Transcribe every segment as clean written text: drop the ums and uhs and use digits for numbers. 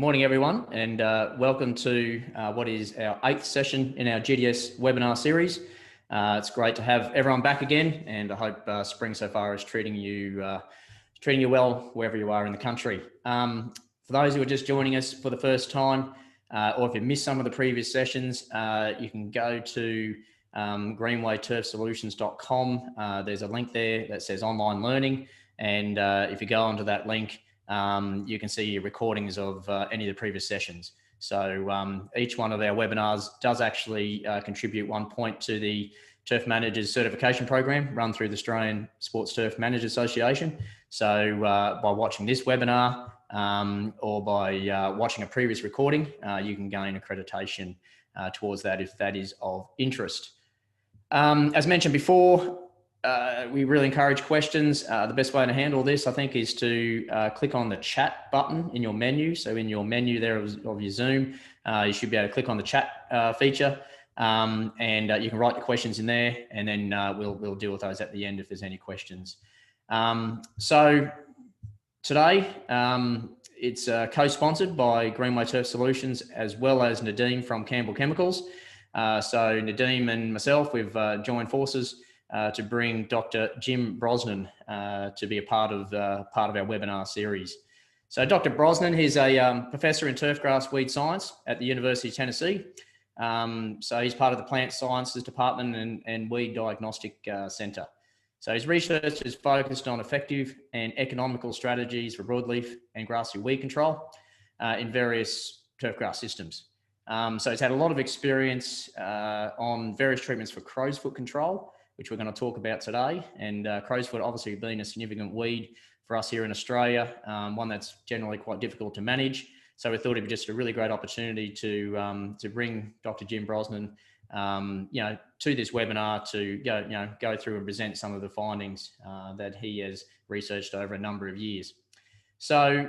Morning, everyone, and welcome to what is our 8th session in our GTS webinar series. It's great to have everyone back again, and I hope spring so far is treating you well wherever you are in the country. For those who are just joining us for the first time, or if you missed some of the previous sessions, you can go to greenwayturfsolutions.com. There's a link there that says online learning, and if you go onto that link, you can see recordings of any of the previous sessions. So each one of our webinars does actually contribute 1 point to the Turf Managers Certification Program run through the Australian Sports Turf Managers Association. So by watching this webinar or by watching a previous recording, you can gain accreditation towards that if that is of interest. As mentioned before, we really encourage questions. The best way to handle this, I think, is to click on the chat button in your menu. So in your menu there of your Zoom, you should be able to click on the chat feature, and you can write the questions in there, and then we'll deal with those at the end if there's any questions. So today, it's co-sponsored by Greenway Turf Solutions as well as Nadeem from Campbell Chemicals. So Nadeem and myself, we've joined forces to bring Dr. Jim Brosnan to be a part of our webinar series. So Dr. Brosnan, he's a professor in turfgrass weed science at the University of Tennessee. So he's part of the Plant Sciences Department and Weed Diagnostic Center. So his research is focused on effective and economical strategies for broadleaf and grassy weed control in various turfgrass systems. So he's had a lot of experience on various treatments for crowsfoot control, which we're going to talk about today. And crowsfoot obviously being a significant weed for us here in Australia, one that's generally quite difficult to manage. So we thought it'd be just a really great opportunity to bring Dr. Jim Brosnan, to this webinar to go through and present some of the findings that he has researched over a number of years. So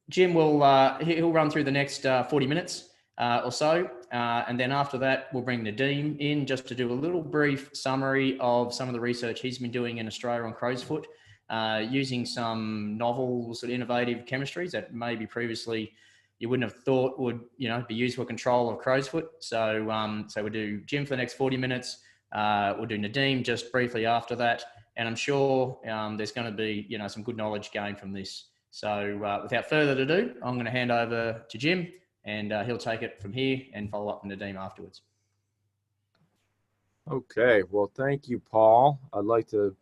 Jim he'll run through the next 40 minutes or so. And then after that, we'll bring Nadeem in just to do a little brief summary of some of the research he's been doing in Australia on crowsfoot, using some novel sort of innovative chemistries that maybe previously you wouldn't have thought would, be used for control of crowsfoot. So we'll do Jim for the next 40 minutes. We'll do Nadeem just briefly after that. And I'm sure there's going to be, some good knowledge gained from this. So without further ado, I'm going to hand over to Jim, and he'll take it from here and follow up with Nadeem afterwards. Okay, well, thank you, Paul. I'd like to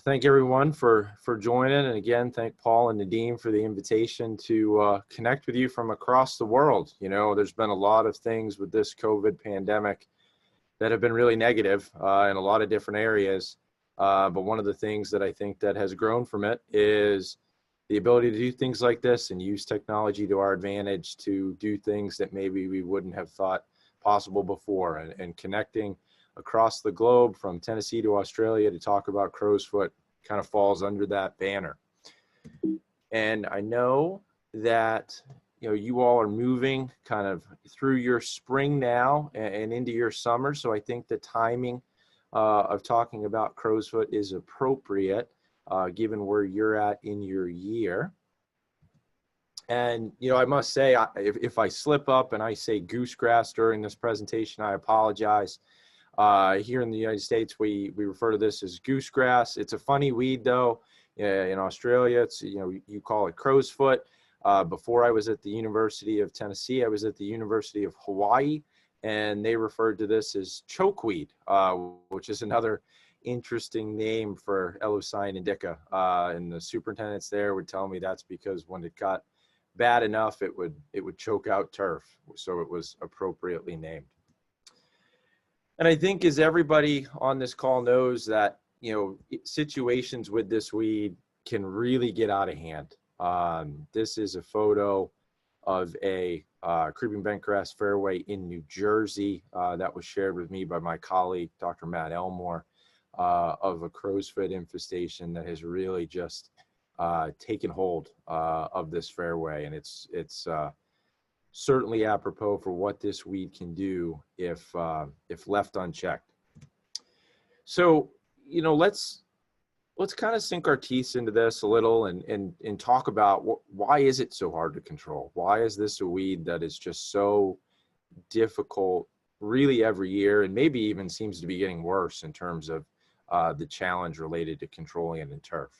thank everyone for joining, and again, thank Paul and Nadeem for the invitation to connect with you from across the world. There's been a lot of things with this COVID pandemic that have been really negative in a lot of different areas, but one of the things that I think that has grown from it is the ability to do things like this and use technology to our advantage to do things that maybe we wouldn't have thought possible before, and connecting across the globe from Tennessee to Australia to talk about crowsfoot kind of falls under that banner. And I know that you all are moving kind of through your spring now and into your summer, so I think the timing of talking about crowsfoot is appropriate given where you're at in your year. And, I must say, if I slip up and I say goosegrass during this presentation, I apologize. Here in the United States, we refer to this as goosegrass. It's a funny weed, though. In Australia, it's, you call it crowsfoot. Before I was at the University of Tennessee, I was at the University of Hawaii, and they referred to this as chokeweed, which is another interesting name for Eleusine indica. And the superintendents there would tell me that's because when it got bad enough, it would choke out turf. So it was appropriately named. And I think as everybody on this call knows that, situations with this weed can really get out of hand. This is a photo of a creeping bentgrass fairway in New Jersey that was shared with me by my colleague, Dr. Matt Elmore, of a crowsfoot infestation that has really just taken hold of this fairway. And it's certainly apropos for what this weed can do if left unchecked. So, let's Let's kind of sink our teeth into this a little and talk about why is it so hard to control? Why is this a weed that is just so difficult really every year, and maybe even seems to be getting worse in terms of the challenge related to controlling it in turf?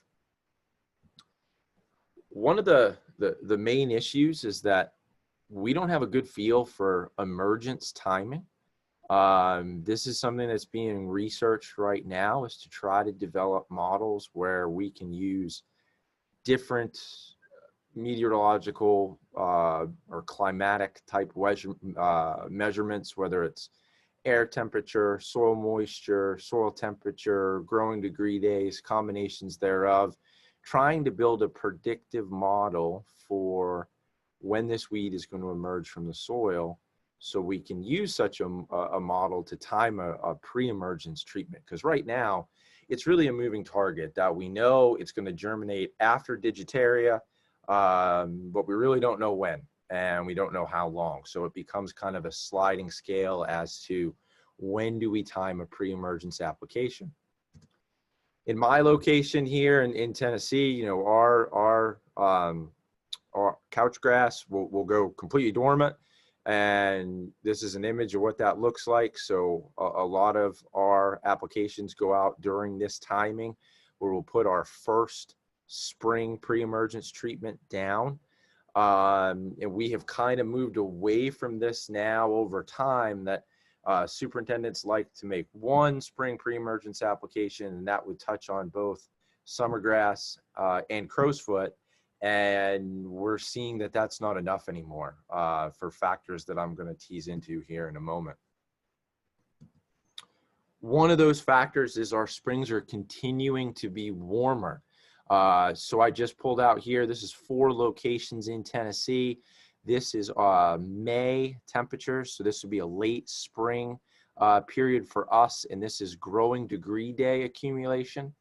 One of the main issues is that we don't have a good feel for emergence timing. This is something that's being researched right now, is to try to develop models where we can use different meteorological or climatic type measurements, whether it's air temperature, soil moisture, soil temperature, growing degree days, combinations thereof, trying to build a predictive model for when this weed is going to emerge from the soil, so we can use such a model to time a pre-emergence treatment. Because right now, it's really a moving target that we know it's going to germinate after digitaria, but we really don't know when, and we don't know how long. So it becomes kind of a sliding scale as to when do we time a pre-emergence application. In my location here in Tennessee, you know, our couch grass will go completely dormant. And this is an image of what that looks like. So a lot of our applications go out during this timing, where we'll put our first spring pre-emergence treatment down. And we have kind of moved away from this now over time, that superintendents like to make one spring pre-emergence application, and that would touch on both summergrass and crowsfoot. And we're seeing that that's not enough anymore for factors that I'm going to tease into here in a moment. One of those factors is our springs are continuing to be warmer. So I just pulled out here, this is 4 locations in Tennessee. This is May temperatures, so this would be a late spring period for us, and this is growing degree day accumulation.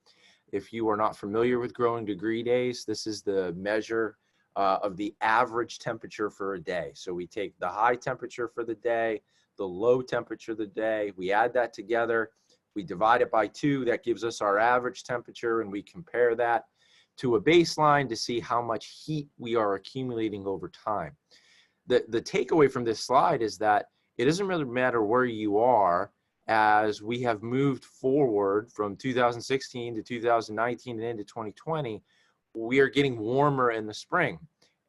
If you are not familiar with growing degree days, this is the measure of the average temperature for a day. So we take the high temperature for the day, the low temperature of the day, we add that together, we divide it by 2, that gives us our average temperature, and we compare that to a baseline to see how much heat we are accumulating over time. The takeaway from this slide is that it doesn't really matter where you are. As we have moved forward from 2016 to 2019 and into 2020, we are getting warmer in the spring.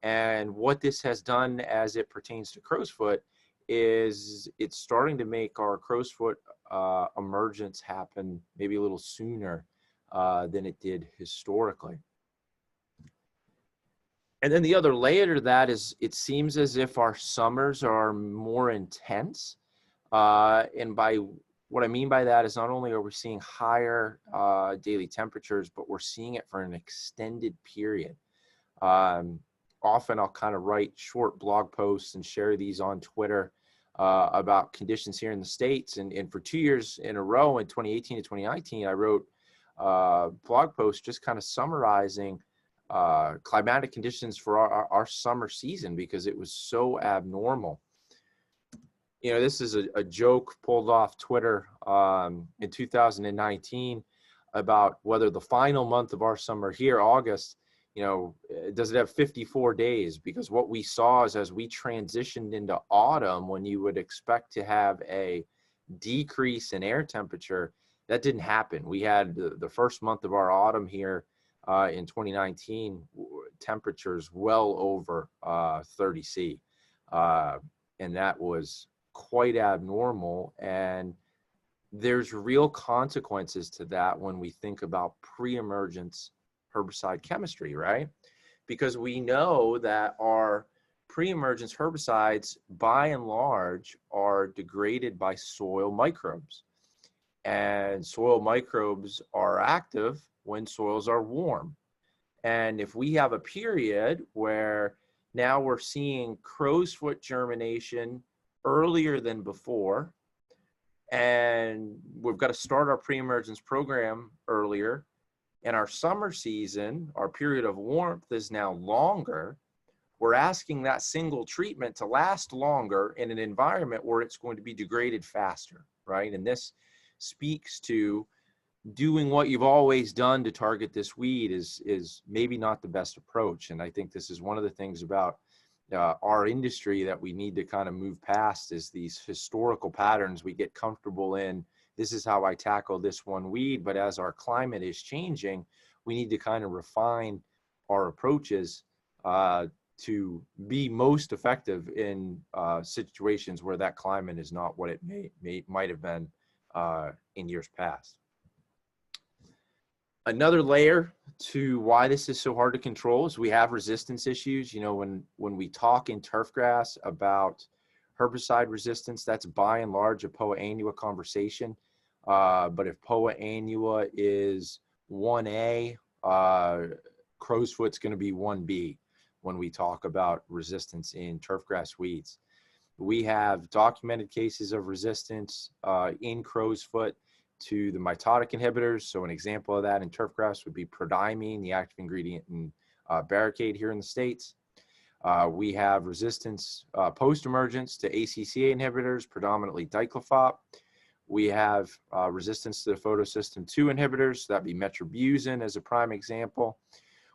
And what this has done as it pertains to crowsfoot is it's starting to make our crowsfoot emergence happen maybe a little sooner than it did historically. And then the other layer to that is it seems as if our summers are more intense. And by what I mean by that is not only are we seeing higher daily temperatures, but we're seeing it for an extended period. Often I'll kind of write short blog posts and share these on Twitter about conditions here in the States. And for 2 years in a row, in 2018 to 2019, I wrote blog posts just kind of summarizing climatic conditions for our summer season, because it was so abnormal. You know, this is a joke pulled off Twitter in 2019 about whether the final month of our summer here, August, you know, does it have 54 days? Because what we saw is as we transitioned into autumn, when you would expect to have a decrease in air temperature, that didn't happen. We had the first month of our autumn here in 2019, temperatures well over 30 C. And that was quite abnormal. And there's real consequences to that when we think about pre-emergence herbicide chemistry, right? Because we know that our pre-emergence herbicides, by and large, are degraded by soil microbes. And soil microbes are active when soils are warm. And if we have a period where now we're seeing crowsfoot germination earlier than before, and we've got to start our pre-emergence program earlier, and our summer season, our period of warmth, is now longer, we're asking that single treatment to last longer in an environment where it's going to be degraded faster, right? And this speaks to doing what you've always done to target this weed is maybe not the best approach. And I think this is one of the things about our industry that we need to kind of move past, is these historical patterns we get comfortable in. This is how I tackle this one weed. But as our climate is changing, we need to kind of refine our approaches to be most effective in situations where that climate is not what it might have been in years past. Another layer to why this is so hard to control is we have resistance issues. You know, when we talk in turfgrass about herbicide resistance, that's by and large a POA annua conversation. But if POA annua is 1A, Crowsfoot's going to be 1B when we talk about resistance in turfgrass weeds. We have documented cases of resistance in Crowsfoot to the mitotic inhibitors. So an example of that in turfgrass would be prodiamine, the active ingredient in Barricade here in the States. We have resistance post-emergence to ACCA inhibitors, predominantly diclofop. We have resistance to the photosystem 2 inhibitors, so that'd be metribuzin as a prime example.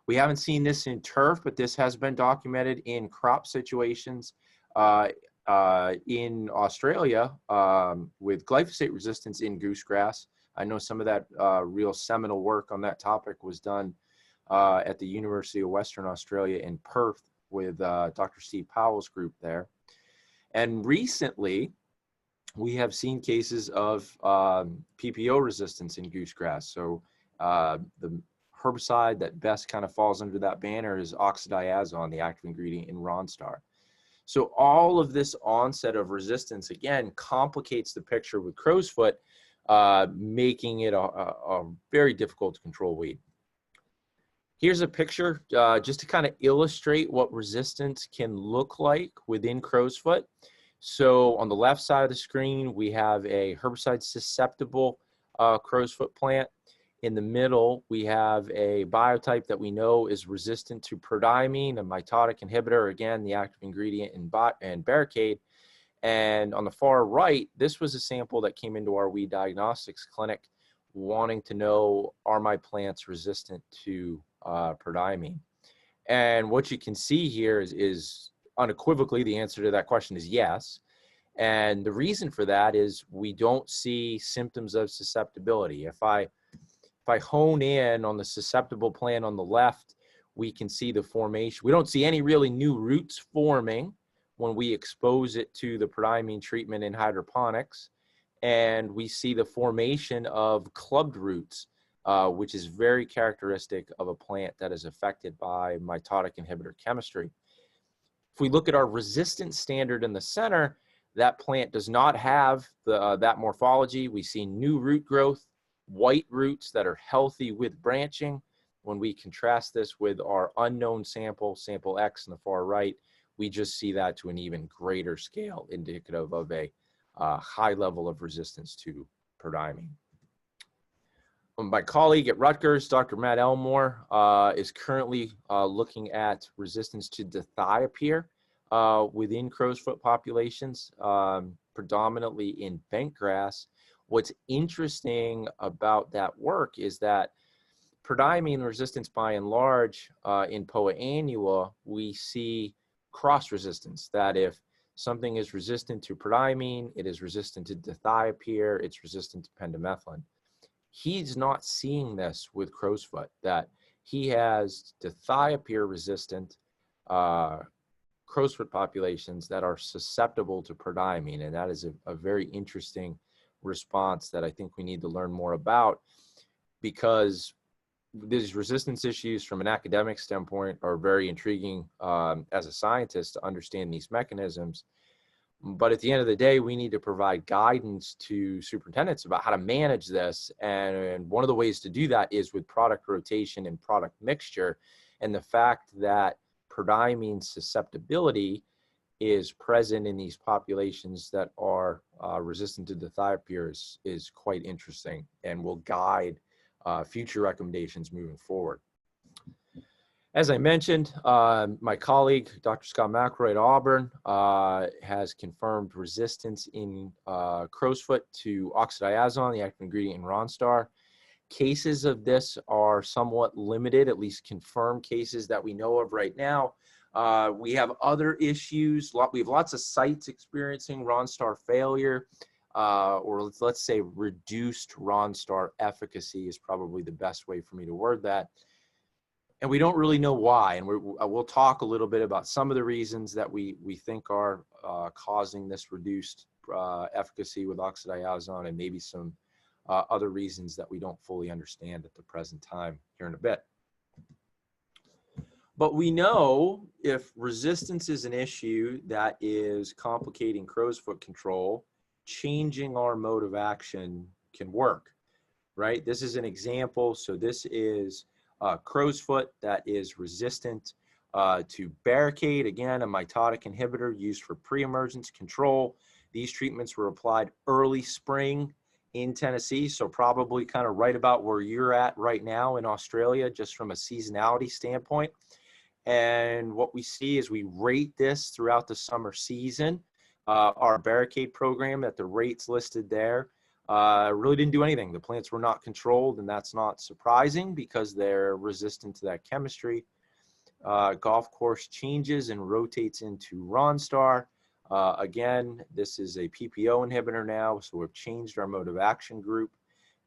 We haven't seen this in turf, but this has been documented in crop situations in Australia with glyphosate resistance in goosegrass. I know some of that real seminal work on that topic was done at the University of Western Australia in Perth with Dr. Steve Powell's group there. And recently, we have seen cases of PPO resistance in goosegrass. So the herbicide that best kind of falls under that banner is oxadiazone, the active ingredient in Ronstar. So all of this onset of resistance, again, complicates the picture with Crowsfoot, making it a very difficult to control weed. Here's a picture just to kind of illustrate what resistance can look like within Crowsfoot. So on the left side of the screen, we have a herbicide susceptible Crowsfoot plant. In the middle, we have a biotype that we know is resistant to prodiamine, a mitotic inhibitor, again, the active ingredient in Barricade. And on the far right, this was a sample that came into our weed diagnostics clinic wanting to know, are my plants resistant to prodiamine? And what you can see here is unequivocally the answer to that question is yes. And the reason for that is we don't see symptoms of susceptibility. If I hone in on the susceptible plant on the left, we can see the formation. We don't see any really new roots forming when we expose it to the prodiamine treatment in hydroponics. And we see the formation of clubbed roots, which is very characteristic of a plant that is affected by mitotic inhibitor chemistry. If we look at our resistance standard in the center, that plant does not have that morphology. We see new root growth, white roots that are healthy with branching. When we contrast this with our unknown sample, sample X in the far right, we just see that to an even greater scale, indicative of a high level of resistance to prodiamine. My colleague at Rutgers, Dr. Matt Elmore, is currently looking at resistance to dithiopyr within crowsfoot populations, predominantly in bentgrass. What's interesting about that work is that prodiamine resistance, by and large, in POA annua, we see cross resistance, that if something is resistant to prodiamine, it is resistant to dithiopyr, it's resistant to pendimethalin. He's not seeing this with crowsfoot, that he has dithiopyr resistant crowsfoot populations that are susceptible to prodiamine, and that is a very interesting response that I think we need to learn more about, because these resistance issues from an academic standpoint are very intriguing as a scientist to understand these mechanisms. But at the end of the day, we need to provide guidance to superintendents about how to manage this. And one of the ways to do that is with product rotation and product mixture. And the fact that prodiamine susceptibility is present in these populations that are resistant to dithiopyr is quite interesting and will guide future recommendations moving forward. As I mentioned, my colleague, Dr. Scott McElroy at Auburn, has confirmed resistance in crowsfoot to oxadiazone, the active ingredient in Ronstar. Cases of this are somewhat limited, at least confirmed cases that we know of right now. We have other issues. We have lots of sites experiencing Ronstar failure, or let's say reduced Ronstar efficacy is probably the best way for me to word that. And we don't really know why. And we'll talk a little bit about some of the reasons that we think are causing this reduced efficacy with oxadiazone, and maybe some other reasons that we don't fully understand at the present time here in a bit. But we know if resistance is an issue that is complicating crowsfoot control, changing our mode of action can work, right? This is an example. So this is crowsfoot that is resistant to barricade, again, a mitotic inhibitor used for pre-emergence control. These treatments were applied early spring in Tennessee, so probably kind of right about where you're at right now in Australia, just from a seasonality standpoint. And what we see is we rate this throughout the summer season. Our barricade program at the rates listed there really didn't do anything. The plants were not controlled, and that's not surprising because they're resistant to that chemistry. Golf course changes and rotates into Ronstar. Again, this is a PPO inhibitor now, so we've changed our mode of action group,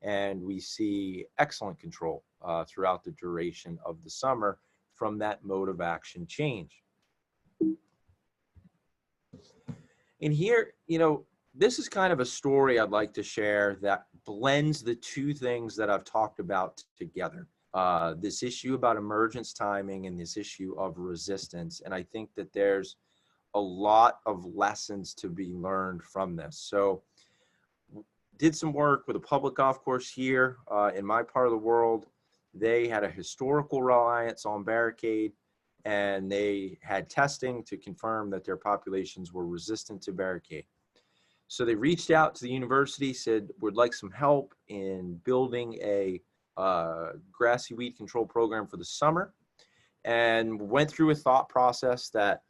and we see excellent control throughout the duration of the summer from that mode of action change. And here, you know, this is kind of a story I'd like to share that blends the two things that I've talked about together. This issue about emergence timing and this issue of resistance. And I think that there's a lot of lessons to be learned from this. So did some work with a public golf course here in my part of the world. They had a historical reliance on barricade, and they had testing to confirm that their populations were resistant to barricade. So they reached out to the university, said, would like some help in building a grassy weed control program for the summer, and went through a thought process that,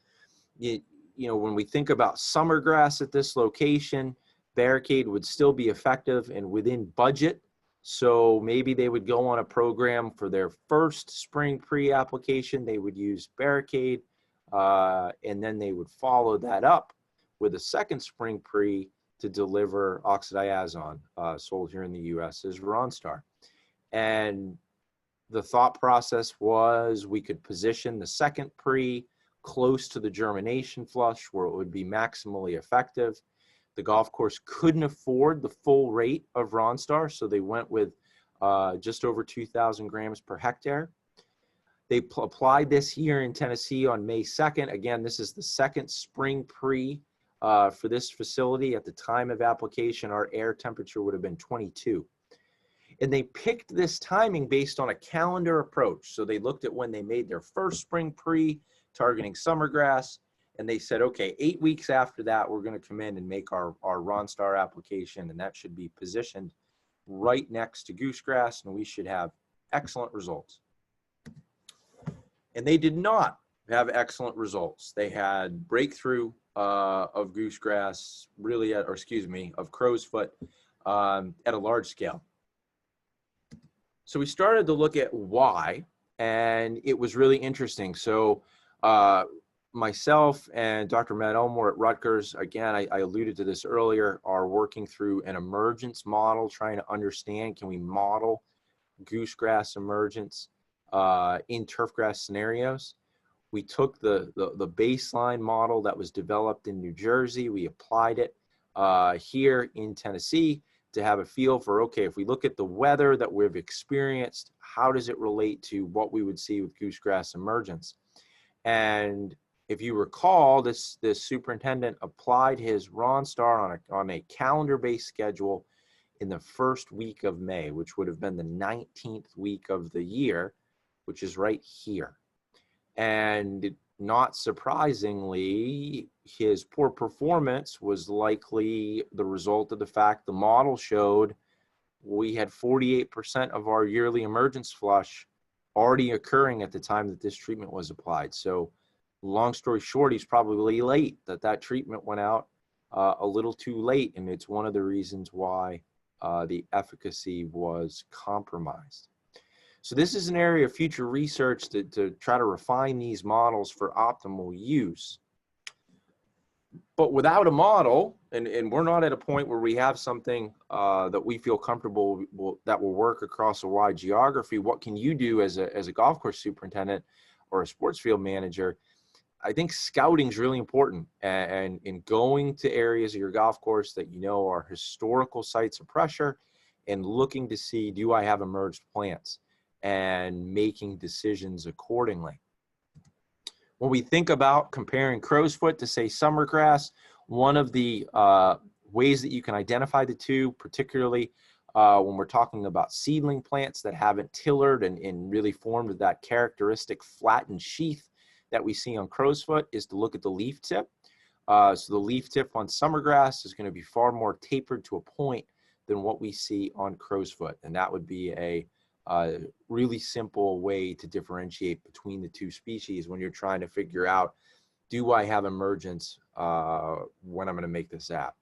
you know, when we think about summer grass at this location, barricade would still be effective and within budget. So maybe they would go on a program for their first spring pre-application. They would use barricade, and then they would follow that up with a second spring pre to deliver oxadiazone, sold here in the US as Ronstar. And the thought process was we could position the second pre close to the germination flush where it would be maximally effective. The golf course couldn't afford the full rate of Ronstar, so they went with just over 2,000 grams per hectare. They applied this here in Tennessee on May 2nd. Again, this is the second spring pre for this facility. At the time of application, our air temperature would have been 22. And they picked this timing based on a calendar approach. So they looked at when they made their first spring pre, targeting summer grass, and they said, okay, 8 weeks after that, we're going to come in and make our Ronstar application, and that should be positioned right next to goosegrass, and we should have excellent results. And they did not have excellent results. They had breakthrough of goosegrass, really, of crowsfoot at a large scale. So we started to look at why, and it was really interesting. So myself and Dr. Matt Elmore at Rutgers, again, I alluded to this earlier, are working through an emergence model, trying to understand, can we model goosegrass emergence in turfgrass scenarios? We took the baseline model that was developed in New Jersey, we applied it here in Tennessee to have a feel for, okay, if we look at the weather that we've experienced, how does it relate to what we would see with goosegrass emergence? And if you recall, this superintendent applied his Ronstar on a calendar-based schedule in the first week of May, which would have been the 19th week of the year, which is right here. And not surprisingly, his poor performance was likely the result of the fact the model showed we had 48% of our yearly emergence flush already occurring at the time that this treatment was applied. So long story short, he's probably late, that treatment went out a little too late. And it's one of the reasons why the efficacy was compromised. So this is an area of future research to try to refine these models for optimal use. But without a model, and we're not at a point where we have something that we feel comfortable that will work across a wide geography, what can you do as a golf course superintendent or a sports field manager? I think scouting is really important, and in going to areas of your golf course that you know are historical sites of pressure and looking to see, do I have emerged plants, and making decisions accordingly. When we think about comparing crowsfoot to, say, summergrass, one of the ways that you can identify the two, particularly when we're talking about seedling plants that haven't tillered and really formed that characteristic flattened sheath that we see on crowsfoot, is to look at the leaf tip. So the leaf tip on summergrass is going to be far more tapered to a point than what we see on crowsfoot, and that would be a really simple way to differentiate between the two species when you're trying to figure out, do I have emergence when I'm going to make this app?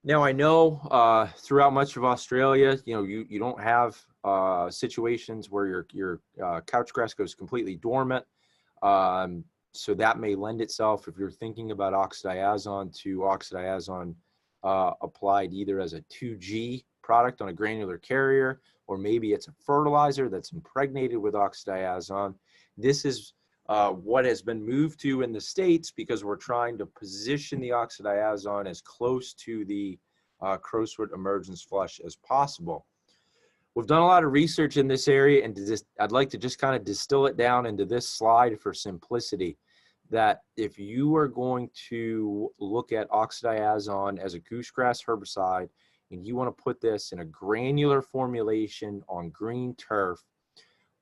Now, I know throughout much of Australia, you don't have situations where your couch grass goes completely dormant. So that may lend itself, if you're thinking about oxadiazone, to oxadiazone applied either as a 2G product on a granular carrier, or maybe it's a fertilizer that's impregnated with oxadiazone. This is what has been moved to in the States because we're trying to position the oxadiazone as close to the crowsfoot emergence flush as possible. We've done a lot of research in this area, and I'd like to just kind of distill it down into this slide for simplicity, that if you are going to look at oxadiazone as a goosegrass herbicide, and you want to put this in a granular formulation on green turf,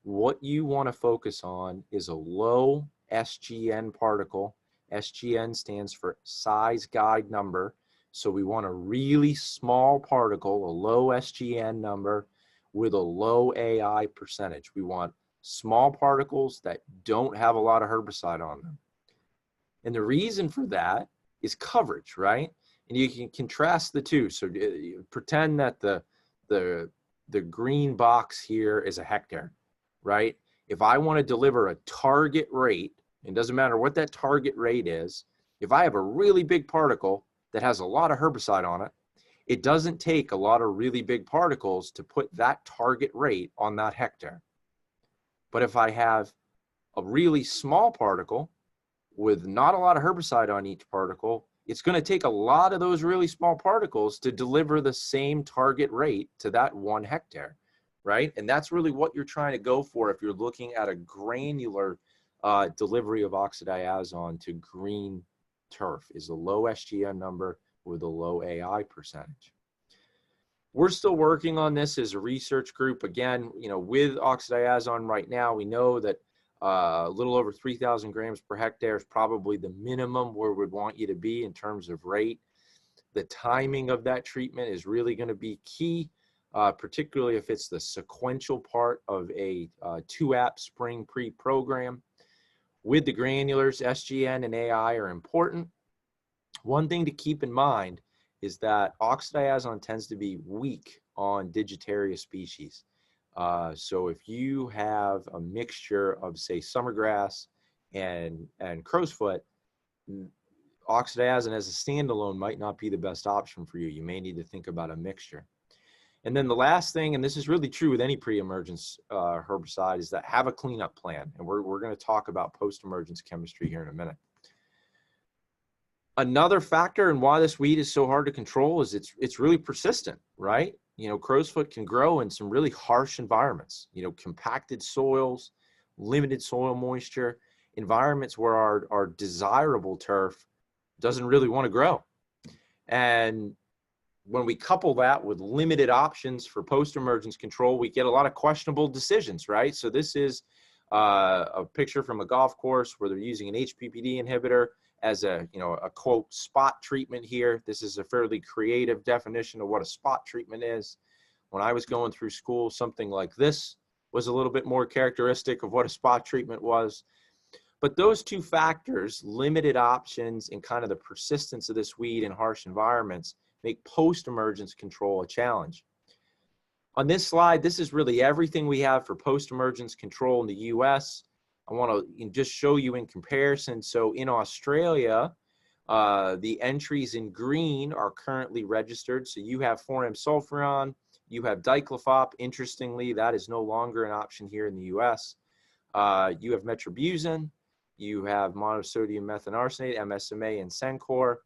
what you want to focus on is a low SGN particle. SGN stands for size guide number. So we want a really small particle, a low SGN number with a low AI percentage. We want small particles that don't have a lot of herbicide on them. And the reason for that is coverage, right? And you can contrast the two. So pretend that the green box here is a hectare, right? If I want to deliver a target rate, it doesn't matter what that target rate is, if I have a really big particle that has a lot of herbicide on it, it doesn't take a lot of really big particles to put that target rate on that hectare. But if I have a really small particle with not a lot of herbicide on each particle, it's going to take a lot of those really small particles to deliver the same target rate to that 1 hectare, right? And that's really what you're trying to go for if you're looking at a granular delivery of oxadiazone to green turf, is a low SGN number with a low AI percentage. We're still working on this as a research group. Again, with oxadiazone right now, we know that a little over 3,000 grams per hectare is probably the minimum where we'd want you to be in terms of rate. The timing of that treatment is really going to be key, particularly if it's the sequential part of a 2-app spring pre-program. With the granulars, SGN and AI are important. One thing to keep in mind is that oxadiazone tends to be weak on Digitaria species. So if you have a mixture of, say, summergrass and crowsfoot, oxadiazone as a standalone might not be the best option for you. You may need to think about a mixture. And then the last thing, and this is really true with any pre-emergence herbicide, is that have a cleanup plan. And we're going to talk about post-emergence chemistry here in a minute. Another factor in why this weed is so hard to control is it's really persistent, right? Crowsfoot can grow in some really harsh environments, compacted soils, limited soil moisture, environments where our desirable turf doesn't really want to grow. And when we couple that with limited options for post-emergence control, we get a lot of questionable decisions, right? So this is a picture from a golf course where they're using an HPPD inhibitor as a quote spot treatment here. This is a fairly creative definition of what a spot treatment is. When I was going through school, something like this was a little bit more characteristic of what a spot treatment was. But those two factors, limited options and kind of the persistence of this weed in harsh environments, make post-emergence control a challenge. On this slide, this is really everything we have for post-emergence control in the US. I want to just show you in comparison. So in Australia, the entries in green are currently registered. So you have 4-M-sulfuron, you have diclofop. Interestingly, that is no longer an option here in the US. You have metribuzin, you have monosodium methaarsenate, MSMA, and Cencor,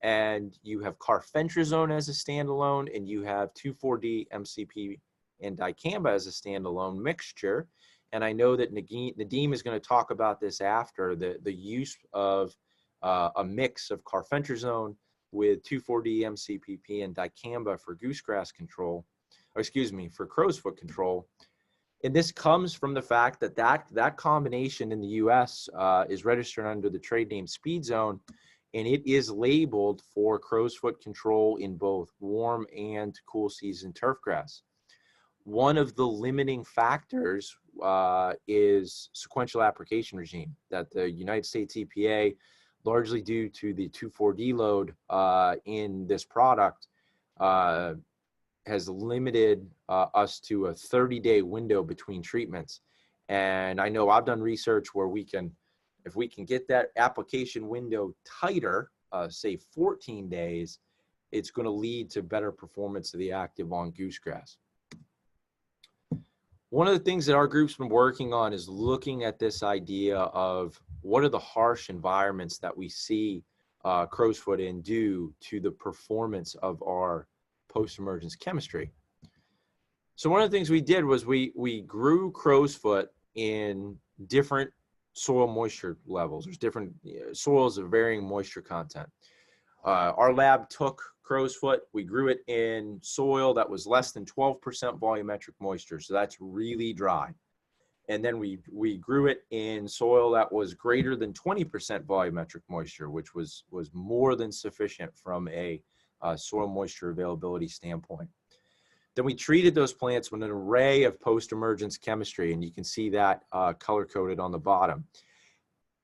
and you have carfentrazone as a standalone, and you have 2,4-D, MCP, and dicamba as a standalone mixture. And I know that Nadim is going to talk about this after, the use of a mix of carfentrazone with 2,4-D, MCPP, and dicamba for goosegrass control, or excuse me, for crowsfoot control. And this comes from the fact that that combination in the US is registered under the trade name Speed Zone, and it is labeled for crowsfoot control in both warm and cool season turfgrass. One of the limiting factors is sequential application regime that the United States EPA, largely due to the 2,4-D load in this product, has limited us to a 30-day window between treatments. And I know I've done research where if we can get that application window tighter, say 14 days, it's going to lead to better performance of the active on goosegrass. One of the things that our group's been working on is looking at this idea of what are the harsh environments that we see crowsfoot in due to the performance of our post-emergence chemistry. So one of the things we did was we grew crowsfoot in different soil moisture levels. There's different soils of varying moisture content. Our lab took crowsfoot, we grew it in soil that was less than 12% volumetric moisture, so that's really dry. And then we grew it in soil that was greater than 20% volumetric moisture, which was more than sufficient from a soil moisture availability standpoint. Then we treated those plants with an array of post-emergence chemistry, and you can see that color-coded on the bottom.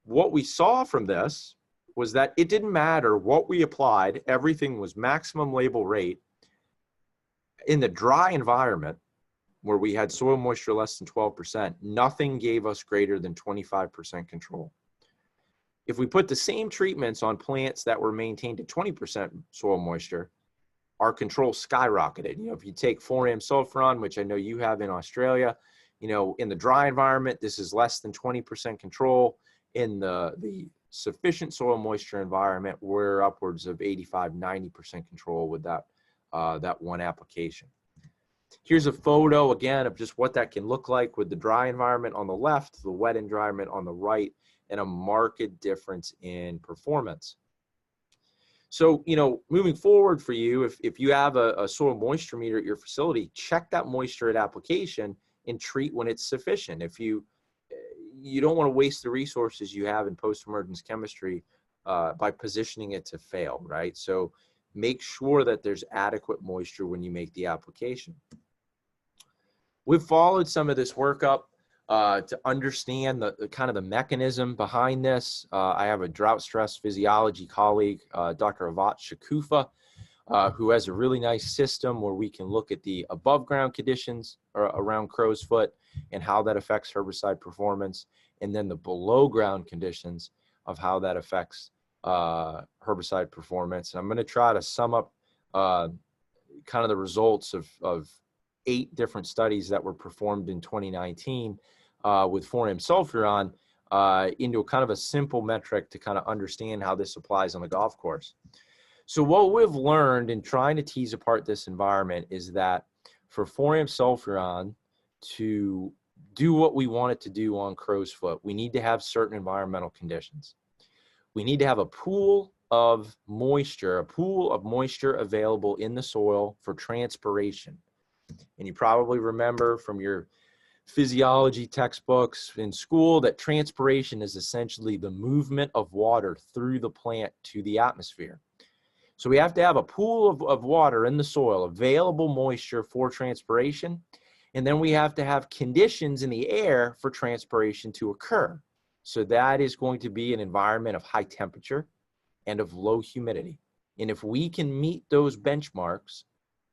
What we saw from this was that it didn't matter what we applied, everything was maximum label rate. In the dry environment, where we had soil moisture less than 12%, nothing gave us greater than 25% control. If we put the same treatments on plants that were maintained at 20% soil moisture, our control skyrocketed. You know, if you take 4-M-sulfuron, which I know you have in Australia, you know, in the dry environment, this is less than 20% control. In the sufficient soil moisture environment, we're upwards of 85–90% control with that one application. Here's a photo again of just what that can look like with the dry environment on the left, the wet environment on the right, and a marked difference in performance. So, you know, moving forward for you, if you have a soil moisture meter at your facility, check that moisture at application and treat when it's sufficient. If you don't want to waste the resources you have in post-emergence chemistry by positioning it to fail, right? So make sure that there's adequate moisture when you make the application. We've followed some of this workup to understand the kind of the mechanism behind this. I have a drought stress physiology colleague, Dr. Avat Shakufa, who has a really nice system where we can look at the above ground conditions around crowsfoot and how that affects herbicide performance, and then the below ground conditions of how that affects herbicide performance. And I'm going to try to sum up kind of the results of 8 different studies that were performed in 2019 with 4-M-sulfuron into a kind of a simple metric to kind of understand how this applies on the golf course. So what we've learned in trying to tease apart this environment is that for 4-M-sulfuron to do what we want it to do on crowsfoot, we need to have certain environmental conditions. We need to have a pool of moisture available in the soil for transpiration. And you probably remember from your physiology textbooks in school that transpiration is essentially the movement of water through the plant to the atmosphere. So we have to have a pool of water in the soil, available moisture for transpiration, and then we have to have conditions in the air for transpiration to occur. So that is going to be an environment of high temperature and of low humidity. And if we can meet those benchmarks,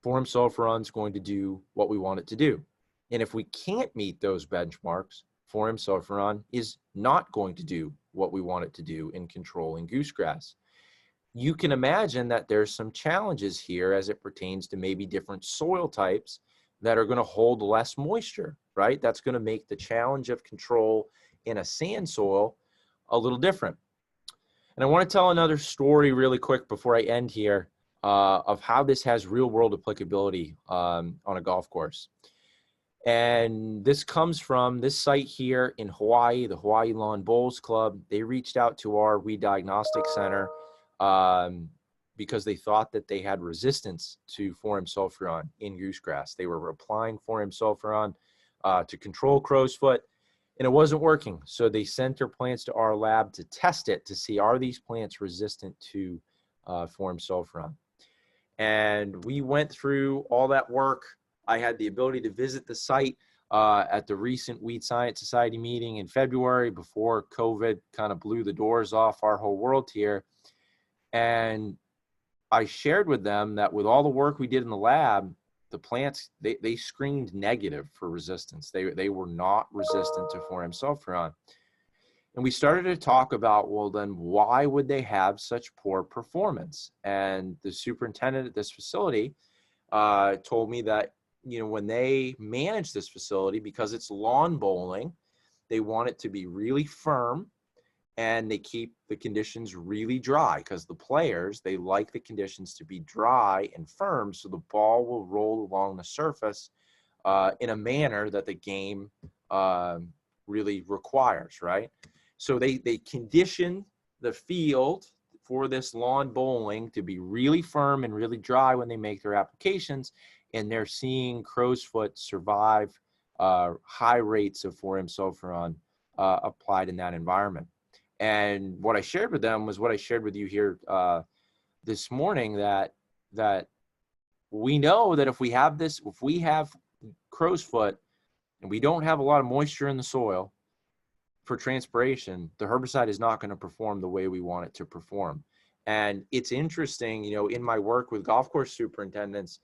Form Sulfuron is going to do what we want it to do. And if we can't meet those benchmarks, Form Sulfuron is not going to do what we want it to do in controlling goosegrass. You can imagine that there's some challenges here as it pertains to maybe different soil types that are going to hold less moisture, right? That's going to make the challenge of control in a sand soil a little different. And I want to tell another story really quick before I end here of how this has real world applicability on a golf course. And this comes from this site here in Hawaii, the Hawaii Lawn Bowls Club. They reached out to our weed diagnostic center because they thought that they had resistance to Form Sulfuron in goosegrass. They were applying Form Sulfuron to control crowsfoot, and it wasn't working. So they sent their plants to our lab to test it to see, are these plants resistant to Form Sulfuron? And we went through all that work. I had the ability to visit the site at the recent Weed Science Society meeting in February before COVID kind of blew the doors off our whole world here. And I shared with them that with all the work we did in the lab, the plants, they screened negative for resistance. They were not resistant to Form Sulfuron. And we started to talk about, well, then why would they have such poor performance? And the superintendent at this facility told me that, you know, when they manage this facility, because it's lawn bowling, they want it to be really firm and they keep the conditions really dry because the players, they like the conditions to be dry and firm so the ball will roll along the surface in a manner that the game really requires, right? So they condition the field for this lawn bowling to be really firm and really dry when they make their applications, and they're seeing crowsfoot survive high rates of Form Sulfuron applied in that environment. And what I shared with them was what I shared with you here this morning, that we know that if we have crowsfoot and we don't have a lot of moisture in the soil for transpiration, the herbicide is not going to perform the way we want it to perform. And it's interesting, you know, in my work with golf course superintendents,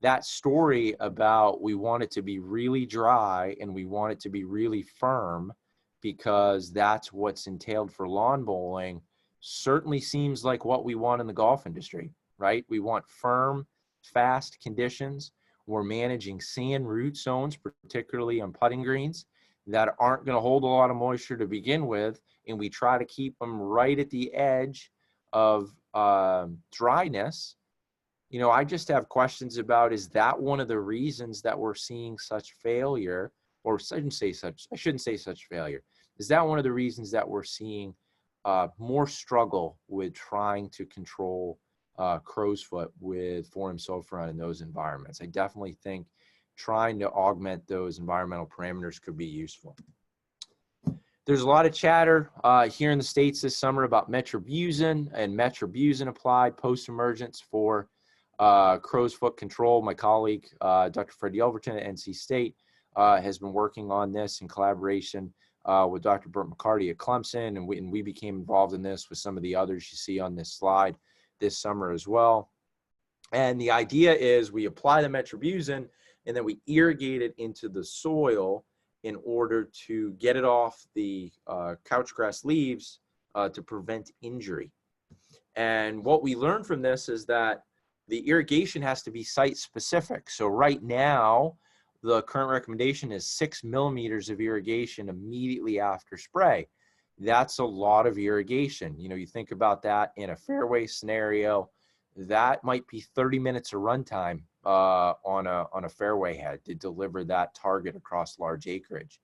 that story about we want it to be really dry and we want it to be really firm because that's what's entailed for lawn bowling certainly seems like what we want in the golf industry, right? We want firm, fast conditions. We're managing sand root zones, particularly on putting greens, that aren't going to hold a lot of moisture to begin with, and we try to keep them right at the edge of dryness. You know, I just have questions about, is that one of the reasons that we're seeing such failure, or I shouldn't say such failure. Is that one of the reasons that we're seeing more struggle with trying to control crowsfoot with Form Sulfuron in those environments? I definitely think trying to augment those environmental parameters could be useful. There's a lot of chatter here in the States this summer about metribuzin and metribuzin applied post-emergence for crowsfoot control. My colleague, Dr. Freddie Elverton at NC State, has been working on this in collaboration with Dr. Burt McCarty at Clemson, and we became involved in this with some of the others you see on this slide this summer as well. And the idea is we apply the metribuzin and then we irrigate it into the soil in order to get it off the couchgrass leaves to prevent injury. And what we learned from this is that the irrigation has to be site specific. So right now, the current recommendation is 6 millimeters of irrigation immediately after spray. That's a lot of irrigation. You know, you think about that in a fairway scenario, that might be 30 minutes of runtime on a fairway head to deliver that target across large acreage.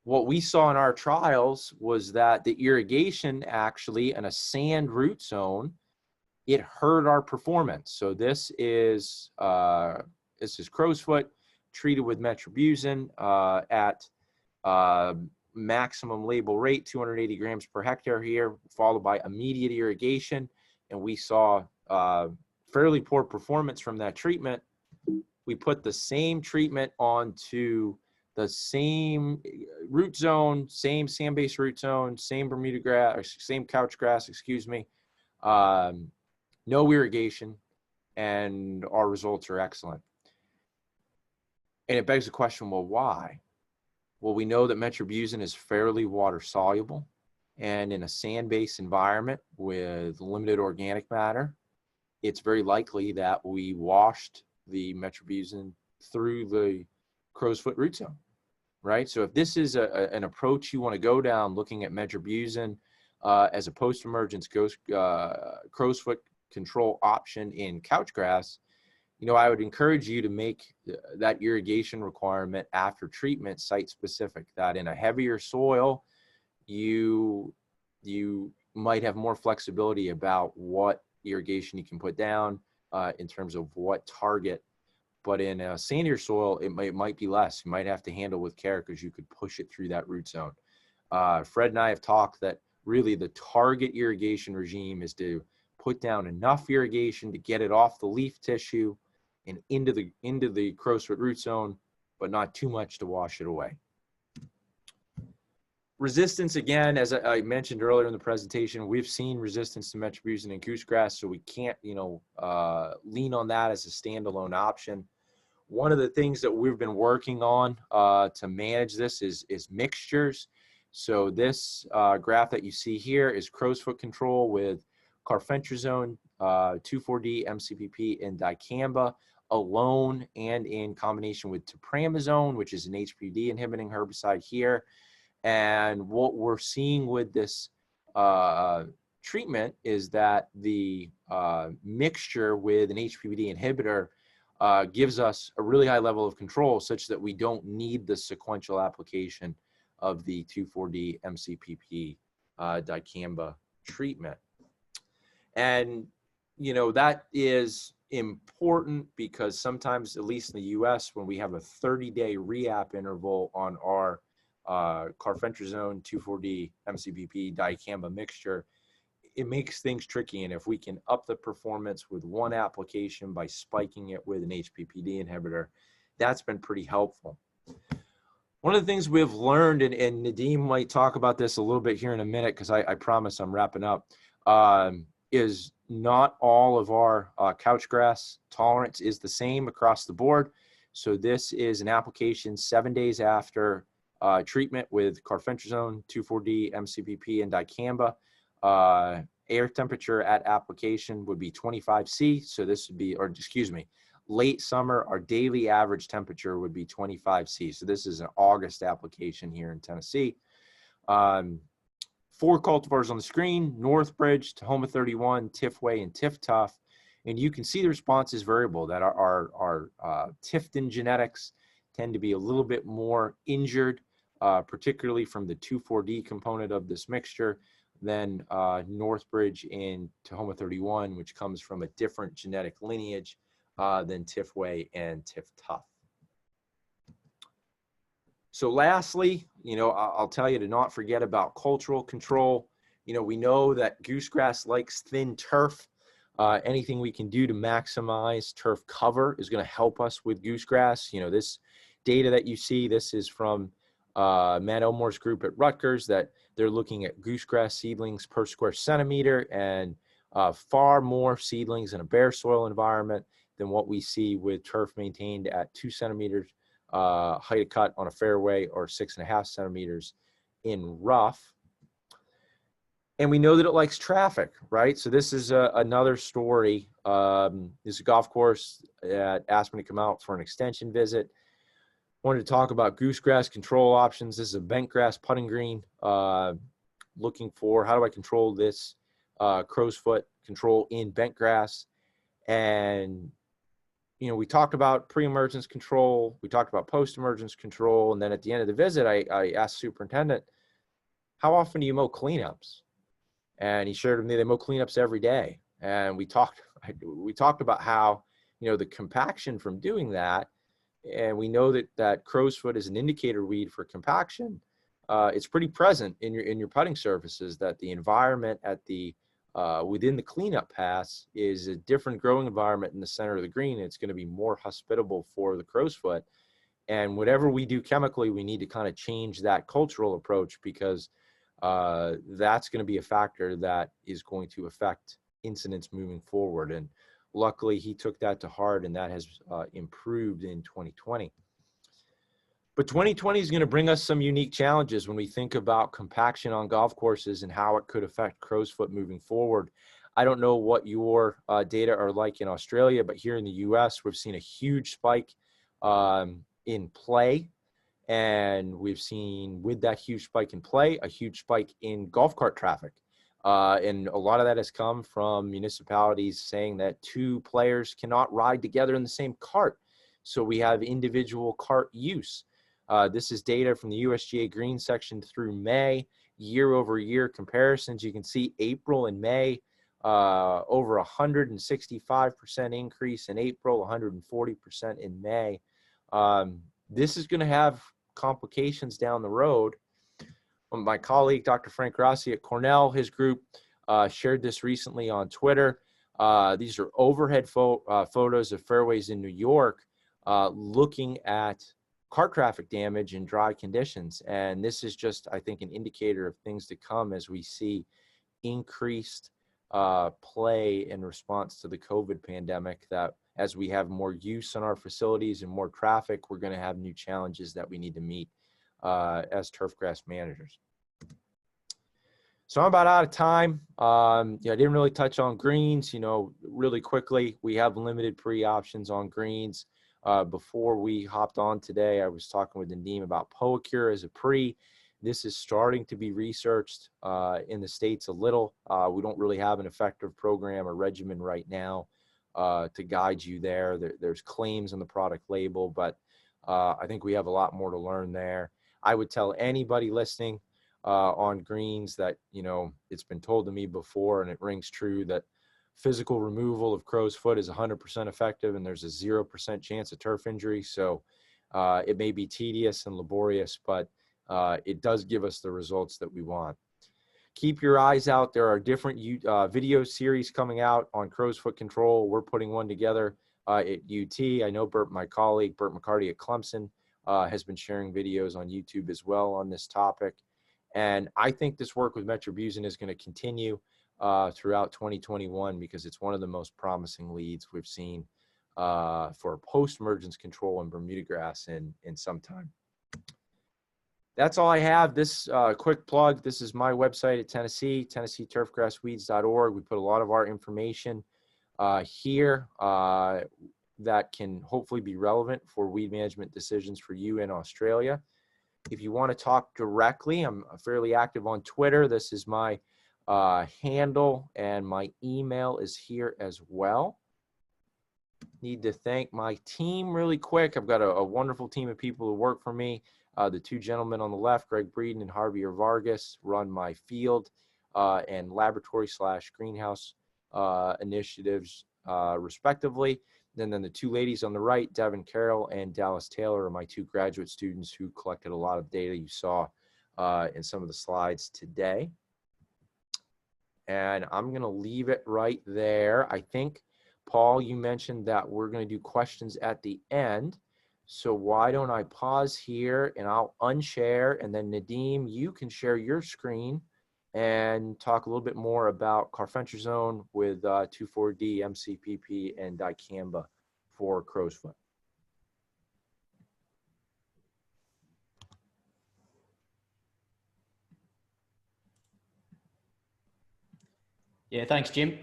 What we saw in our trials was that the irrigation actually in a sand root zone, it hurt our performance. So this is crowsfoot treated with metribuzin at maximum label rate, 280 grams per hectare here, followed by immediate irrigation. And we saw fairly poor performance from that treatment. We put the same treatment onto the same root zone, same sand-based root zone, same Bermuda grass, or same couch grass, excuse me. no irrigation, and our results are excellent. And it begs the question, well, why? Well, we know that metribuzin is fairly water soluble, and in a sand-based environment with limited organic matter, it's very likely that we washed the metribuzin through the crow's foot root zone, right? So if this is an approach you want to go down, looking at metribuzin as a post-emergence crow's foot control option in couchgrass, you know, I would encourage you to make that irrigation requirement after treatment site specific, that in a heavier soil, you might have more flexibility about what irrigation you can put down in terms of what target. But in a sandier soil, it might be less. You might have to handle with care because you could push it through that root zone. Fred and I have talked that really the target irrigation regime is to put down enough irrigation to get it off the leaf tissue and into the crow's foot root zone, but not too much to wash it away. Resistance, again, as I mentioned earlier in the presentation, we've seen resistance to metribuzin and goosegrass, so we can't, lean on that as a standalone option. One of the things that we've been working on to manage this is mixtures. So this graph that you see here is crow's foot control with carfentrazone, 2,4-D, MCPP, and dicamba alone and in combination with topramazone, which is an HPD inhibiting herbicide here. And what we're seeing with this treatment is that the mixture with an HPD inhibitor gives us a really high level of control such that we don't need the sequential application of the 2,4-D MCPP dicamba treatment. And, you know, that is important because sometimes, at least in the US, when we have a 30-day re-app interval on our carfentrazone 2,4-D MCPP dicamba mixture, it makes things tricky. And if we can up the performance with one application by spiking it with an HPPD inhibitor, that's been pretty helpful. One of the things we've learned, and Nadim might talk about this a little bit here in a minute because I promise I'm wrapping up, is not all of our couchgrass tolerance is the same across the board. So this is an application 7 days after treatment with carfentrazone, 2,4-D, MCPP, and dicamba. Air temperature at application would be 25 C. So this would be, or excuse me, late summer, our daily average temperature would be 25 C. So this is an August application here in Tennessee. 4 cultivars on the screen: Northbridge, Tahoma 31, Tifway, and Tiftuff. And you can see the response is variable, that our Tifton genetics tend to be a little bit more injured, particularly from the 2,4-D component of this mixture, than Northbridge and Tahoma 31, which comes from a different genetic lineage than Tifway and Tiftuff. So lastly, you know, I'll tell you to not forget about cultural control. You know, we know that goosegrass likes thin turf. Anything we can do to maximize turf cover is going to help us with goosegrass. You know, this data that you see, this is from Matt Elmore's group at Rutgers, that they're looking at goosegrass seedlings per square centimeter, and far more seedlings in a bare soil environment than what we see with turf maintained at 2 centimeters height of cut on a fairway, or 6.5 centimeters in rough. And we know that it likes traffic, right? So this is another story. This is a golf course that asked me to come out for an extension visit. Wanted to talk about goosegrass control options. This is a bentgrass putting green. Looking for, how do I control this crow's foot control in bentgrass? And you know, we talked about pre-emergence control, we talked about post-emergence control, and then at the end of the visit, I asked the superintendent, how often do you mow cleanups? And he shared with me they mow cleanups every day. And we talked about how, you know, the compaction from doing that, and we know that crow's foot is an indicator weed for compaction. It's pretty present in your putting surfaces, that the environment at the within the cleanup pass is a different growing environment in the center of the green. It's going to be more hospitable for the crow's foot. And whatever we do chemically, we need to kind of change that cultural approach, because that's going to be a factor that is going to affect incidents moving forward. And luckily he took that to heart, and that has improved in 2020. But 2020 is going to bring us some unique challenges when we think about compaction on golf courses and how it could affect Crowsfoot moving forward. I don't know what your data are like in Australia, but here in the US, we've seen a huge spike in play. And we've seen, with that huge spike in play, a huge spike in golf cart traffic. And a lot of that has come from municipalities saying that two players cannot ride together in the same cart. So we have individual cart use. This is data from the USGA green section through May, year-over-year comparisons. You can see April and May, over 165% increase in April, 140% in May. This is going to have complications down the road. My colleague, Dr. Frank Rossi at Cornell, his group shared this recently on Twitter. These are overhead photos of fairways in New York looking at cart traffic damage in dry conditions. And this is just, I think, an indicator of things to come as we see increased play in response to the COVID pandemic, that as we have more use on our facilities and more traffic, we're going to have new challenges that we need to meet as turfgrass managers. So I'm about out of time. I didn't really touch on greens, really quickly. We have limited pre-options on greens. Before we hopped on today, I was talking with Nadeem about PoaCure as a pre. This is starting to be researched in the States a little. We don't really have an effective program or regimen right now to guide you there. There's claims on the product label, but I think we have a lot more to learn there. I would tell anybody listening on greens that, it's been told to me before, and it rings true, that physical removal of crow's foot is 100% effective, and there's a 0% chance of turf injury. So it may be tedious and laborious, but it does give us the results that we want. Keep your eyes out. There are different video series coming out on crow's foot control. We're putting one together at UT. I know my colleague, Bert McCarty at Clemson, has been sharing videos on YouTube as well on this topic. And I think this work with metribuzin is going to continue throughout 2021 because it's one of the most promising leads we've seen for post-emergence control in Bermuda grass in some time. That's all I have. This quick plug, this is my website at Tennessee, TennesseeTurfGrassWeeds.org. We put a lot of our information here that can hopefully be relevant for weed management decisions for you in Australia. If you want to talk directly, I'm fairly active on Twitter. This is my handle, and my email is here as well. Need to thank my team really quick. I've got a wonderful team of people who work for me. The two gentlemen on the left, Greg Breeden and Javier Vargas, run my field and laboratory/greenhouse initiatives respectively. And then the two ladies on the right, Devin Carroll and Dallas Taylor, are my two graduate students who collected a lot of data you saw in some of the slides today. And I'm going to leave it right there. I think, Paul, you mentioned that we're going to do questions at the end. So why don't I pause here and I'll unshare, and then Nadeem, you can share your screen and talk a little bit more about carfentrazone with 2,4-D, MCPP, and dicamba for crow's foot. Yeah, thanks, Jim.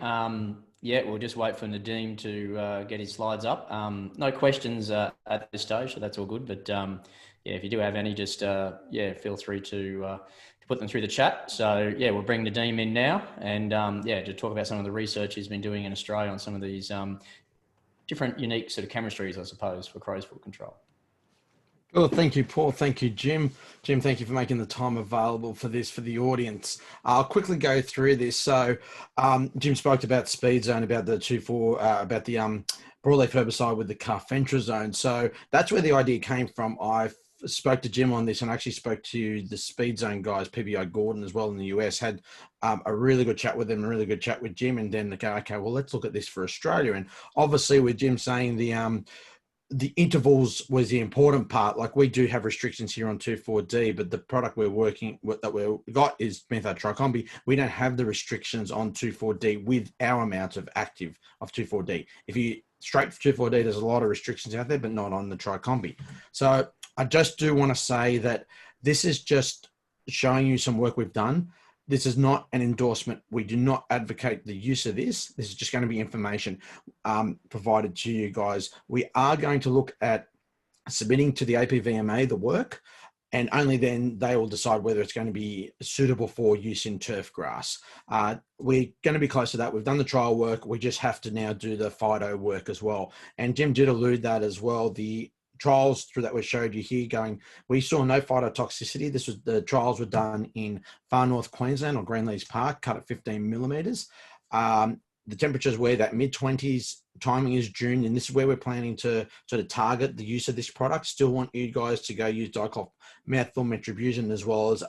Yeah, we'll just wait for Nadeem to get his slides up. No questions at this stage, so that's all good. But yeah, if you do have any, just yeah, feel free to put them through the chat. So yeah, we'll bring Nadeem in now, and yeah, to talk about some of the research he's been doing in Australia on some of these different unique sort of chemistries, I suppose, for crow's foot control. Well, thank you, Paul. Thank you, Jim. Jim, thank you for making the time available for this for the audience. I'll quickly go through this. So, Jim spoke about speed zone, about the 2,4, about the broadleaf herbicide with the carfentrazone. So that's where the idea came from. I spoke to Jim on this, and actually spoke to the speed zone guys, PBI Gordon as well in the US. Had a really good chat with them, a really good chat with Jim, and then they go, okay, well, let's look at this for Australia. And obviously, with Jim saying the the intervals was the important part. Like we do have restrictions here on 2,4-D, but the product we're working with that we've got is methotricombi. We don't have the restrictions on 2,4-D with our amount of active of 2,4-D. If you straight for 2,4-D, there's a lot of restrictions out there, but not on the tricombi. So I just do want to say that this is just showing you some work we've done. This is not an endorsement. We do not advocate the use of this. This is just going to be information provided to you guys. We are going to look at submitting to the APVMA the work, and only then they will decide whether it's going to be suitable for use in turf grass. We're going to be close to that. We've done the trial work. We just have to now do the phyto work as well. And Jim did allude that as well. The trials through that we showed you here going, we saw no phytotoxicity. This was, the trials were done in far north Queensland or Greenleys Park, cut at 15 millimeters. The temperatures were that mid-20s, timing is June, and this is where we're planning to sort of target the use of this product. Still want you guys to go use diclof methylmetribuzin as well as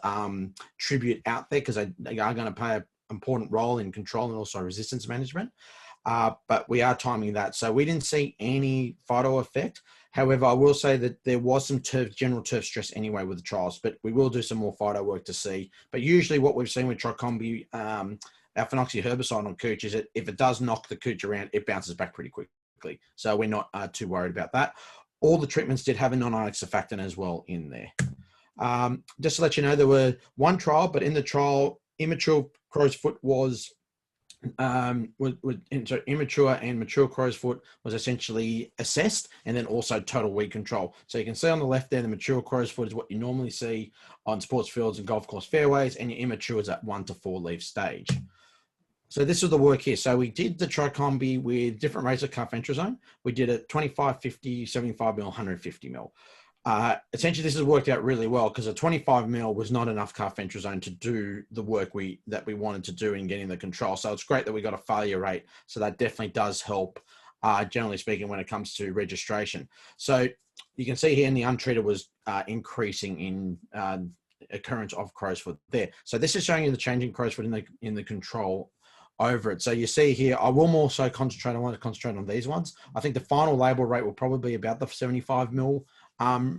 Tribute out there, because they are going to play an important role in control and also resistance management. But we are timing that. So we didn't see any phyto effect. However, I will say that there was some general turf stress anyway with the trials, but we will do some more phyto work to see. But usually what we've seen with tricombi, our phenoxy herbicide on cooch, is that if it does knock the cooch around, it bounces back pretty quickly. So we're not too worried about that. All the treatments did have a non-ionic surfactant as well in there. Just to let you know, there were one trial, but in the trial, immature crow's foot was immature and mature crow's foot was essentially assessed, and then also total weed control. So you can see on the left there, the mature crow's foot is what you normally see on sports fields and golf course fairways, and your immature is at 1 to 4 leaf stage. So this is the work here. So we did the tricombi with different rates of carfentrazone. We did it 25, 50, 75 mil, 150 mil. Essentially, this has worked out really well because a 25 mil was not enough carfentrazone to do the work that we wanted to do in getting the control. So it's great that we got a failure rate. So that definitely does help, generally speaking, when it comes to registration. So you can see here in the untreated was increasing in occurrence of crow's foot there. So this is showing you the change in crow's foot in the control over it. So you see here, I will more so concentrate. I want to concentrate on these ones. I think the final label rate will probably be about the 75 mil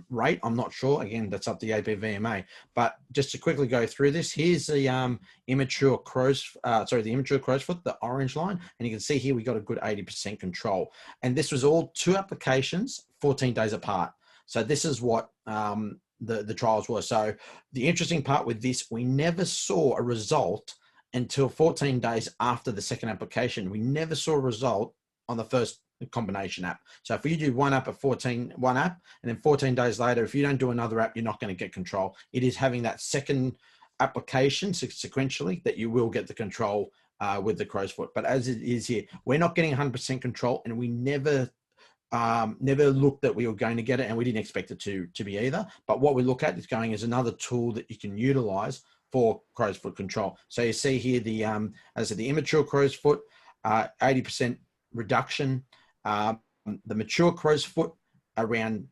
rate. I'm not sure. Again, that's up to the APVMA. But just to quickly go through this, here's the immature crow's foot, the orange line, and you can see here we got a good 80% control. And this was all 2 applications, 14 days apart. So this is what the trials were. So the interesting part with this, we never saw a result until 14 days after the second application. We never saw a result on the first combination app. So if you do one app, and then 14 days later, if you don't do another app, you're not going to get control. It is having that second application sequentially that you will get the control with the crow's foot. But as it is here, we're not getting 100% control, and we never looked that we were going to get it, and we didn't expect it to be either. But what we look at is going as another tool that you can utilize for crow's foot control. So you see here the as I said, the immature crow's foot, 80% reduction. The mature crow's foot around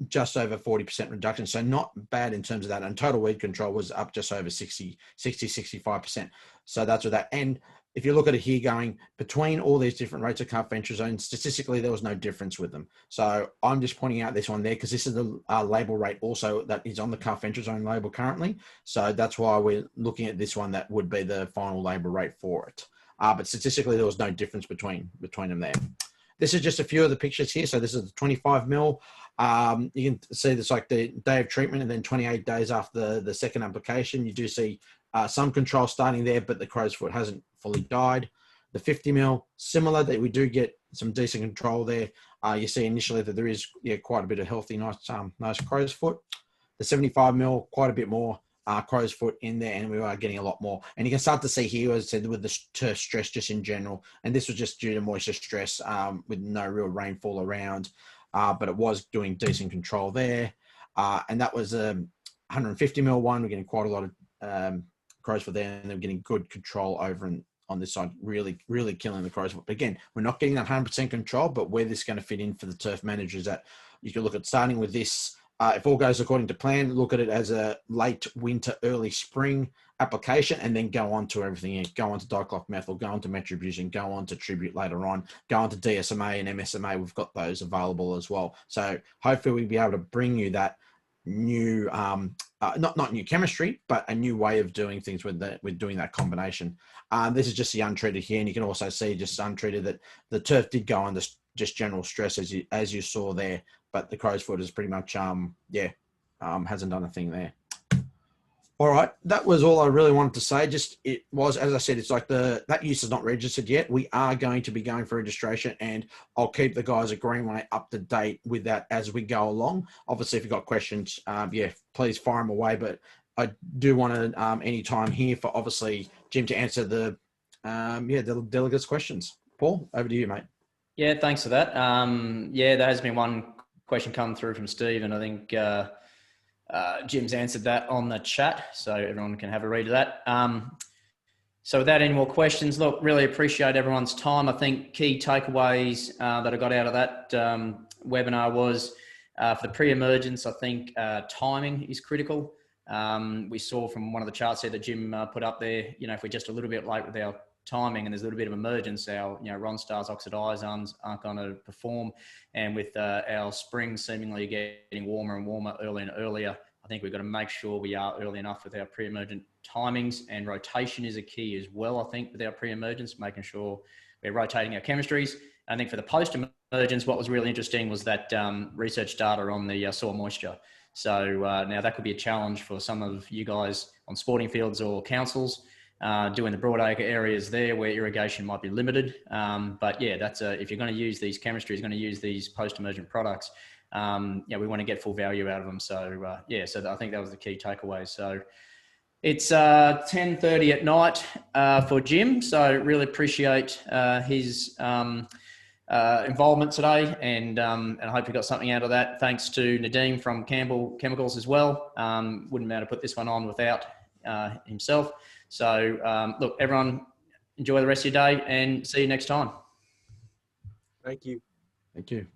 just over 40% reduction. So not bad in terms of that. And total weed control was up just over 65%. So that's what that. And if you look at it here going between all these different rates of carfentrazone, statistically, there was no difference with them. So I'm just pointing out this one there because this is the label rate also that is on the carfentrazone label currently. So that's why we're looking at this one. That would be the final label rate for it. But statistically, there was no difference between them there. This is just a few of the pictures here. So this is the 25 mil. You can see this like the day of treatment, and then 28 days after the second application, you do see some control starting there, but the crow's foot hasn't fully died. The 50 mil, similar, that we do get some decent control there. You see initially that there is quite a bit of healthy, nice crow's foot. The 75 mil, quite a bit more crow's foot in there, and we are getting a lot more. And you can start to see here, as I said, with the turf stress just in general, and this was just due to moisture stress with no real rainfall around, but it was doing decent control there. And that was a 150 mil one. We're getting quite a lot of crow's foot there, and they're getting good control over on this side, really killing the crow's foot. But again, we're not getting that 100% control, but where this is going to fit in for the turf managers, that you can look at starting with this if all goes according to plan, look at it as a late winter, early spring application, and then go on to everything. Go on to diclofmethyl, go on to metribuzin, go on to tribute later on, go on to DSMA and MSMA. We've got those available as well. So hopefully we'll be able to bring you that new, not new chemistry, but a new way of doing things with doing that combination. This is just the untreated here, and you can also see just untreated that the turf did go under just general stress as you saw there, but the Crowsfoot is pretty much hasn't done a thing there. All right, that was all I really wanted to say. Just, it was, as I said, it's like that use is not registered yet. We are going to be going for registration, and I'll keep the guys at Greenway up to date with that as we go along. Obviously, if you've got questions, please fire them away. But I do want to any time here for obviously Jim to answer the delegates' questions. Paul, over to you, mate. Yeah, thanks for that. There has been one question come through from Steve, and I think Jim's answered that on the chat, so everyone can have a read of that. So without any more questions, look, really appreciate everyone's time. I think key takeaways that I got out of that webinar was for the pre-emergence, I think timing is critical. We saw from one of the charts there that Jim put up there, if we're just a little bit late with our timing and there's a little bit of emergence, our Ronstars, oxidizons aren't going to perform. And with our spring seemingly getting warmer and warmer, earlier and earlier, I think we've got to make sure we are early enough with our pre-emergent timings, and rotation is a key as well, I think, with our pre-emergence, making sure we're rotating our chemistries. I think for the post-emergence, what was really interesting was that research data on the soil moisture. So now that could be a challenge for some of you guys on sporting fields or councils, doing the broadacre areas there where irrigation might be limited. But yeah, that's if you're going to use these chemistries, going to use these post-emergent products, we want to get full value out of them. So so I think that was the key takeaway. So it's 10:30 at night for Jim. So really appreciate his involvement today, and I hope you got something out of that. Thanks to Nadeem from Campbell Chemicals as well. Wouldn't be able to put this one on without himself. So look, everyone, enjoy the rest of your day and see you next time. Thank you. Thank you.